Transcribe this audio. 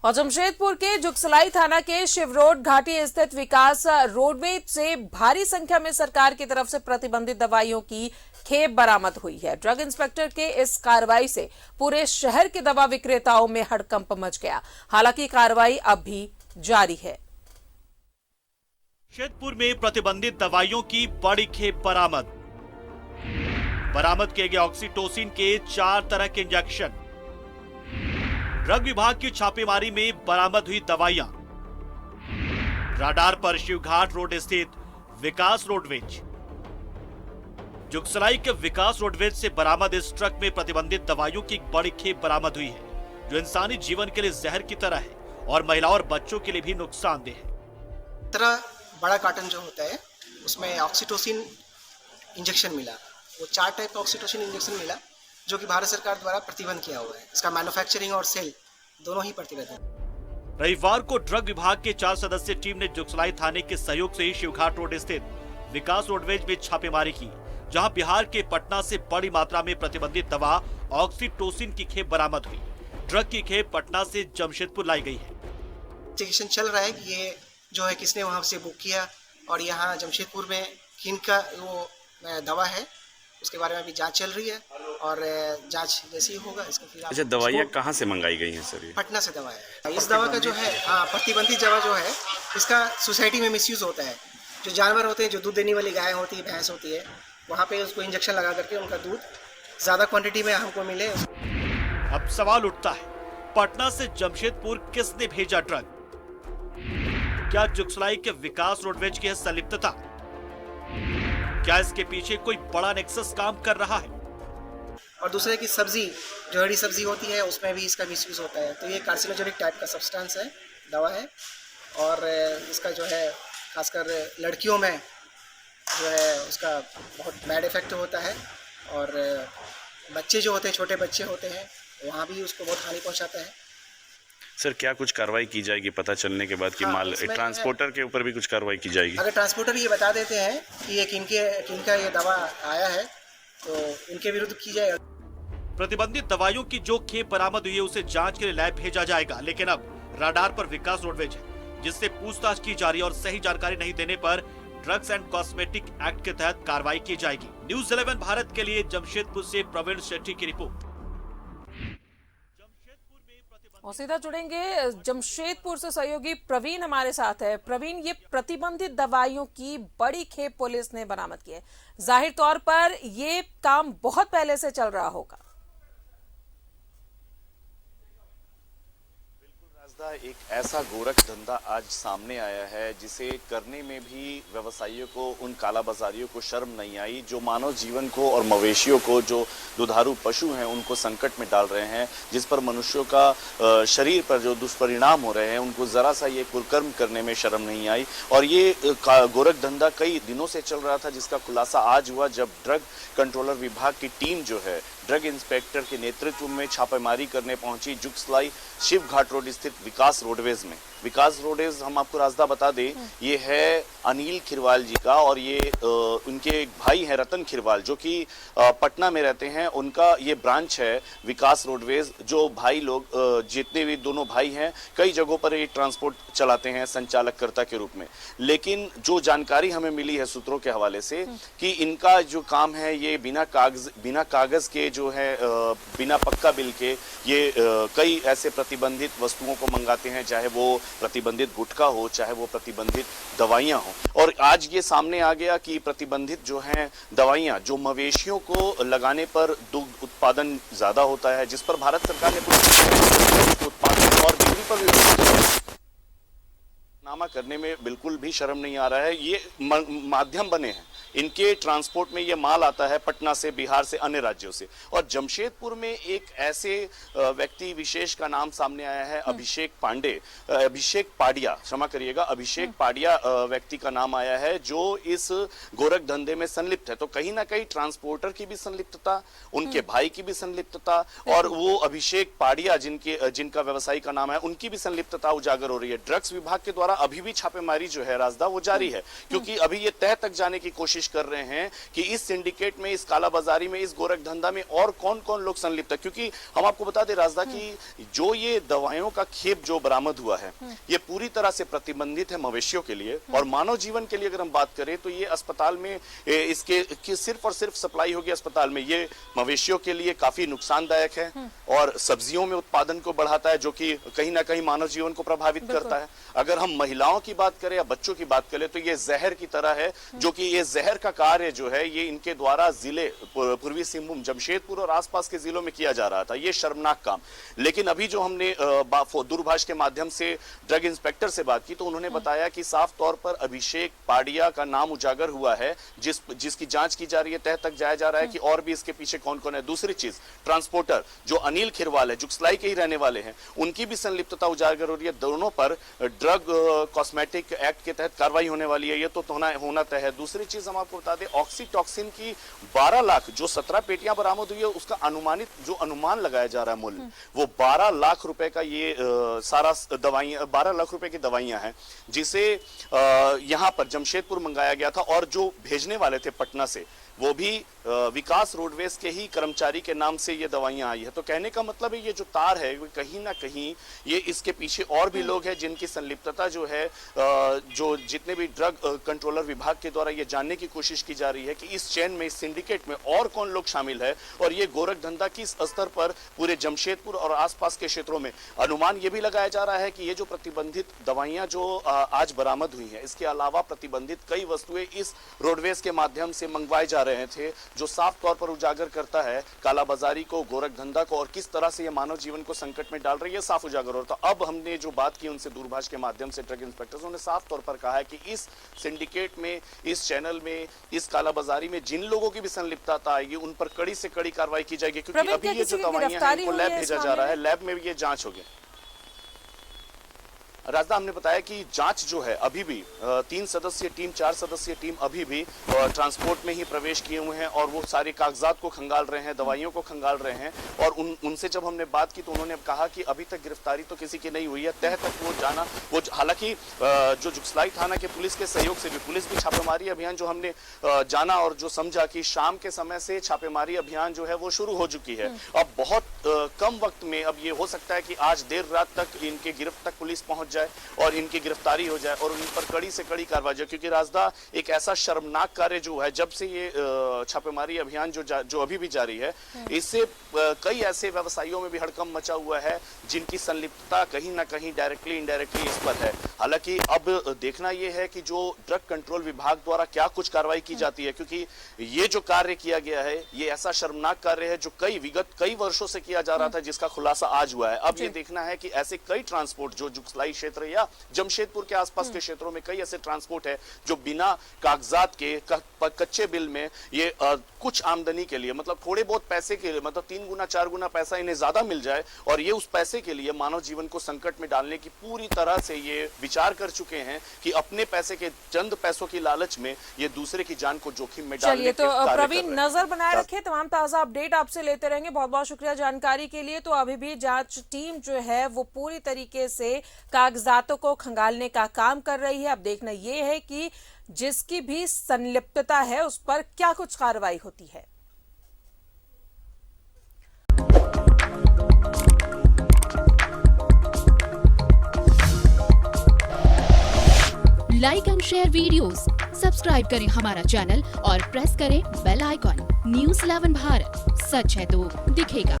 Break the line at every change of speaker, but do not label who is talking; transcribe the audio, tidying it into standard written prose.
और जमशेदपुर के जुगसलाई थाना के शिव रोड घाटी स्थित विकास रोडवेज से भारी संख्या में सरकार की तरफ से प्रतिबंधित दवाइयों की खेप बरामद हुई है। ड्रग इंस्पेक्टर के इस कार्रवाई से पूरे शहर के दवा विक्रेताओं में हड़कंप मच गया। हालांकि कार्रवाई अब भी जारी है।
जमशेदपुर में प्रतिबंधित दवाइयों की बड़ी खेप बरामद किए गए ऑक्सीटोसिन के 4 तरह के इंजेक्शन। ड्रग विभाग की छापेमारी में बरामद हुई दवाइयां। राडार पर शिवघाट रोड स्थित विकास रोडवेज। जुगसलाई के विकास रोडवेज से बरामद इस ट्रक में प्रतिबंधित दवाइयों की एक बड़ी खेप बरामद हुई है, जो इंसानी जीवन के लिए जहर की तरह है और महिलाओं और बच्चों के लिए भी नुकसानदेह है।
तरह बड़ा कार्टन जो होता है उसमें ऑक्सीटोसिन इंजेक्शन मिला। वो 4 टाइप का ऑक्सीटोसिन इंजेक्शन मिला जो कि भारत सरकार द्वारा प्रतिबंध किया हुआ है। इसका मैन्युफैक्चरिंग और सेल दोनों ही प्रतिबंध है।
रविवार को ड्रग विभाग के 4 सदस्यीय टीम ने जुगसलाई थाने के सहयोग से शिवघाट रोड स्थित विकास रोडवेज में छापेमारी की, जहां बिहार के पटना से बड़ी मात्रा में प्रतिबंधित दवा ऑक्सीटोसिन की खेप बरामद हुई। ड्रग की खेप पटना से जमशेदपुर लाई गई है।
इंवेस्टिगेशन चल रहा है कि ये जो है किसने वहां से बुक किया और यहाँ जमशेदपुर में किनका वो दवा है, उसके बारे में अभी जांच चल रही है और जांच जैसी होगा इसका फिर।
अच्छा, दवाइयाँ कहाँ से मंगाई गई हैं सर?
पटना से दवा है। इस दवा का जो है प्रतिबंधित दवा जो है इसका सोसाइटी में मिसयूज होता है। जो जानवर होते हैं, जो दूध देने वाली गाय होती है, भैंस होती है, वहाँ पे उसको इंजेक्शन लगा करके उनका दूध ज्यादा क्वांटिटी में हमको मिले।
अब सवाल उठता है, पटना से जमशेदपुर किसने भेजा ड्रग? क्या जुगसलाई के विकास रोडवेज की है संलिप्तता? क्या इसके पीछे कोई बड़ा नेक्सस काम कर रहा है?
और दूसरे की सब्जी, जो हरी सब्जी होती है, उसमें भी इसका मिसयूज होता है। तो ये कार्सिनोजेनिक टाइप का सब्सटेंस है, दवा है और इसका जो है खासकर लड़कियों में जो है उसका बहुत बैड इफेक्ट होता है और बच्चे जो होते हैं, छोटे बच्चे होते हैं, वहाँ भी उसको बहुत हानि पहुँचाता है।
सर, क्या कुछ कार्रवाई की जाएगी पता चलने के बाद कि माल ट्रांसपोर्टर के ऊपर भी कुछ कार्रवाई की जाएगी?
अगर ट्रांसपोर्टर ये बता देते हैं कि ये किनका ये दवा आया है तो उनके विरुद्ध की जाए।
प्रतिबंधित दवाइयों की जो खेप बरामद हुई है उसे जांच के लिए लैब भेजा जाएगा, लेकिन अब राडार पर विकास रोडवेज है, जिससे पूछताछ की जा रही है और सही जानकारी नहीं देने पर ड्रग्स एंड कॉस्मेटिक एक्ट के तहत कार्रवाई की जाएगी। न्यूज़ 11 भारत के लिए जमशेदपुर से प्रवीण शेट्टी की रिपोर्ट।
और सीधा जुड़ेंगे जमशेदपुर से सहयोगी प्रवीण हमारे साथ है। प्रवीण, ये प्रतिबंधित दवाइयों की बड़ी खेप पुलिस ने बरामद की है। जाहिर तौर पर ये काम बहुत पहले से चल रहा होगा।
एक ऐसा गोरख धंधा आज सामने आया है जिसे करने में भी व्यवसायियों को, उन कालाबाजारियों को शर्म नहीं आई, जो मानव जीवन को और मवेशियों को, जो दुधारू पशु हैं, उनको संकट में डाल रहे हैं, जिस पर मनुष्यों का शरीर पर जो दुष्परिणाम हो रहे हैं, उनको जरा सा ये कुकर्म करने में शर्म नहीं आई। और ये गोरख धंधा कई दिनों से चल रहा था, जिसका खुलासा आज हुआ जब ड्रग कंट्रोलर विभाग की टीम जो है ड्रग इंस्पेक्टर के नेतृत्व में छापेमारी करने पहुंची जुगसलाई शिव घाट रोड स्थित विकास रोडवेज में। विकास रोडवेज, हम आपको रास्ता बता दें, ये है अनिल खिरवाल जी का और ये उनके एक भाई हैं रतन खिरवाल, जो कि पटना में रहते हैं। उनका ये ब्रांच है विकास रोडवेज। जो भाई लोग, जितने भी दोनों भाई हैं, कई जगहों पर ये ट्रांसपोर्ट चलाते हैं संचालककर्ता के रूप में। लेकिन जो जानकारी हमें मिली है सूत्रों के हवाले से कि इनका जो काम है ये बिना कागज के जो है, बिना पक्का बिल के ये कई ऐसे प्रतिबंधित वस्तुओं को मंगाते हैं, चाहे वो प्रतिबंधित गुटखा हो, चाहे वो प्रतिबंधित दवाइयां हो। और आज ये सामने आ गया कि प्रतिबंधित जो हैं दवाइयां, जो मवेशियों को लगाने पर दुग्ध उत्पादन ज्यादा होता है, जिस पर भारत सरकार ने कुछ उत्पादन और बिक्री पर भी नामा करने में बिल्कुल भी शर्म नहीं आ रहा है। ये माध्यम बने हैं, इनके ट्रांसपोर्ट में ये माल आता है पटना से, बिहार से, अन्य राज्यों से। और जमशेदपुर में एक ऐसे व्यक्ति विशेष का नाम सामने आया है, अभिषेक पाडिया, क्षमा करिएगा, अभिषेक पाडिया व्यक्ति का नाम आया है, जो इस गोरख धंधे में संलिप्त है। तो कहीं ना कहीं ट्रांसपोर्टर की भी संलिप्तता, उनके भाई की भी संलिप्तता और वो अभिषेक पाडिया जिनका व्यवसायी का नाम है, उनकी भी संलिप्तता उजागर हो रही है। ड्रग्स विभाग के द्वारा अभी भी छापेमारी जो है राजदा वो जारी है, क्योंकि अभी ये तह तक जाने की कोशिश कर रहे हैं कि इस सिंडिकेट में, इस कालाबाजारी में, इस गोरख धंधा में और कौन कौन लोग संलिप्त है। क्योंकि हम आपको बता दें राजदा की जो ये दवाइयों का खेप जो बरामद हुआ है ये पूरी तरह से प्रतिबंधित है मवेशियों के लिए, और मानव जीवन के लिए अगर हम बात करें तो ये अस्पताल में इसके सिर्फ और सिर्फ सप्लाई होगी अस्पताल में, ये मवेशियों के लिए काफी नुकसानदायक है और सब्जियों में उत्पादन को बढ़ाता है, जो कि कहीं ना कहीं मानव जीवन को प्रभावित करता है। अगर हम महिलाओं की बात करें या बच्चों की बात करें तो ये जहर की तरह है, जो कि ये जहर का कार्य जो है ये इनके द्वारा जिले पूर्वी सिंहभूम, जमशेदपुर और आसपास के जिलों में किया जा रहा था। ये शर्मनाक काम। लेकिन अभी जो हमने दूरभाष के माध्यम से ड्रग इंस्पेक्टर से बात की तो उन्होंने बताया कि साफ तौर पर अभिषेक पाडिया का नाम उजागर हुआ है, जिसकी जांच की जा रही है, तह तक जाया जा रहा है कि और भी इसके पीछे कौन कौन है। दूसरी चीज, ट्रांसपोर्टर जो अनिल खिरवाल है, जुगसलाई के ही रहने वाले हैं, उनकी भी संलिप्तता उजागर हो रही है। दोनों पर ड्रग कॉस्मेटिक एक्ट के तहत कार्रवाई होने वाली है, ये तो होना तय है। दूसरी चीज हम आपको बता दें, ऑक्सीटॉक्सिन की 12 लाख जो 17 पेटियां बरामद हुई है, उसका अनुमानित जो अनुमान लगाया जा रहा है मूल्य, वो 12 लाख रुपए का ये सारा दवाइयां, 12 लाख रुपए की दवाइयां हैं, जिसे यहां पर जमशेदपुर मंगाया गया था और जो भेजने वाले थे पटना से वो भी विकास रोडवेज के ही कर्मचारी के नाम से ये दवाइयां आई है। तो कहने का मतलब है ये जो तार है वो कहीं ना कहीं ये इसके पीछे और भी लोग हैं जिनकी संलिप्तता जो है, जो जितने भी ड्रग कंट्रोलर विभाग के द्वारा ये जानने की कोशिश की जा रही है कि इस चेन में, इस सिंडिकेट में और कौन लोग शामिल है और ये गोरख धंधा किस स्तर पर पूरे जमशेदपुर और आसपास के क्षेत्रों में। अनुमान ये भी लगाया जा रहा है कि ये जो प्रतिबंधित दवाइयां जो आज बरामद हुई है, इसके अलावा प्रतिबंधित कई वस्तुएं इस रोडवेज के माध्यम से मंगवाए जा रहे थे, जो साफ तौर पर उजागर करता है कालाबाजारी को, गोरख धंधा को और किस तरह से ये मानव जीवन को संकट में डाल रही है, साफ उजागर होता। अब हमने जो बात की उनसे दूरभाष के माध्यम से ड्रग इंस्पेक्टर्स, उन्होंने साफ तौर पर कहा है कि इस सिंडिकेट में, इस चैनल में, इस कालाबाजारी में जिन लोगों की भी संलिप्तता आएगी उन पर कड़ी से कड़ी कार्रवाई की जाएगी, क्योंकि अभी ये जो दवाइयां हैं इनको लैब भेजा जा रहा है, लैब में भी ये जांच होगी। राजदा, हमने बताया कि जांच जो है अभी भी 3 सदस्यीय टीम, 4 सदस्यीय टीम अभी भी ट्रांसपोर्ट में ही प्रवेश किए हुए हैं और वो सारे कागजात को खंगाल रहे हैं, दवाइयों को खंगाल रहे हैं। और उनसे जब हमने बात की तो उन्होंने कहा कि अभी तक गिरफ्तारी तो किसी की नहीं हुई है, तह तक वो जाना, वो हालांकि जो जुगसलाई थाना के पुलिस के सहयोग से भी, पुलिस भी छापेमारी अभियान जो हमने जाना और जो समझा कि शाम के समय से छापेमारी अभियान जो है वो शुरू हो चुकी है। अब बहुत कम वक्त में, अब ये हो सकता है कि आज देर रात तक इनके गिरफ्त तक पुलिस पहुंच जाए और इनकी गिरफ्तारी हो जाए और उन पर कड़ी से कड़ी कार्रवाई, क्योंकि राजदा एक ऐसा शर्मनाक कार्य जो है, जब से ये छापेमारी अभियान जो अभी भी जारी है, इससे कई ऐसे व्यवसायियों में भी हड़कंप मचा हुआ है जिनकी संलिप्तता कहीं ना कहीं डायरेक्टली इनडायरेक्टली इस पर है। हालांकि अब देखना यह है कि जो ड्रग कंट्रोल विभाग द्वारा क्या कुछ कार्रवाई की जाती है, क्योंकि ये जो कार्य किया गया है ये ऐसा शर्मनाक कार्य है जो विगत कई वर्षों से किया जा रहा था, जिसका खुलासा आज हुआ है। अब ये देखना है कि ऐसे कई ट्रांसपोर्ट जो जुगसलाई क्षेत्र या जमशेदपुर के आसपास के क्षेत्रों में कई ऐसे ट्रांसपोर्ट है जो बिना कागजात के, कच्चे बिल में, ये कुछ आमदनी के लिए, मतलब थोड़े बहुत पैसे के लिए, मतलब 3 गुना 4 गुना पैसा इन्हें ज्यादा मिल जाए और ये उस पैसे के लिए मानव जीवन को संकट में डालने की पूरी तरह से ये विचार कर चुके हैं कि अपने पैसे के, चंद पैसों की लालच में ये दूसरे की जान को जोखिम में डालने के कार्य कर रहे हैं।
प्रवीण, नजर बनाए रखे, तमाम ताजा अपडेट आपसे लेते रहेंगे। बहुत बहुत शुक्रिया जानकारी के लिए। तो अभी भी जांच टीम जो है वो पूरी तरीके से कागजातों को खंगालने का काम कर रही है। अब देखना यह है कि जिसकी भी संलिप्तता है उस पर क्या कुछ कार्रवाई होती है।
Like and share videos, subscribe करें हमारा चैनल और प्रेस करें बेल आइकॉन। न्यूज़ 11 भारत, सच है तो दिखेगा।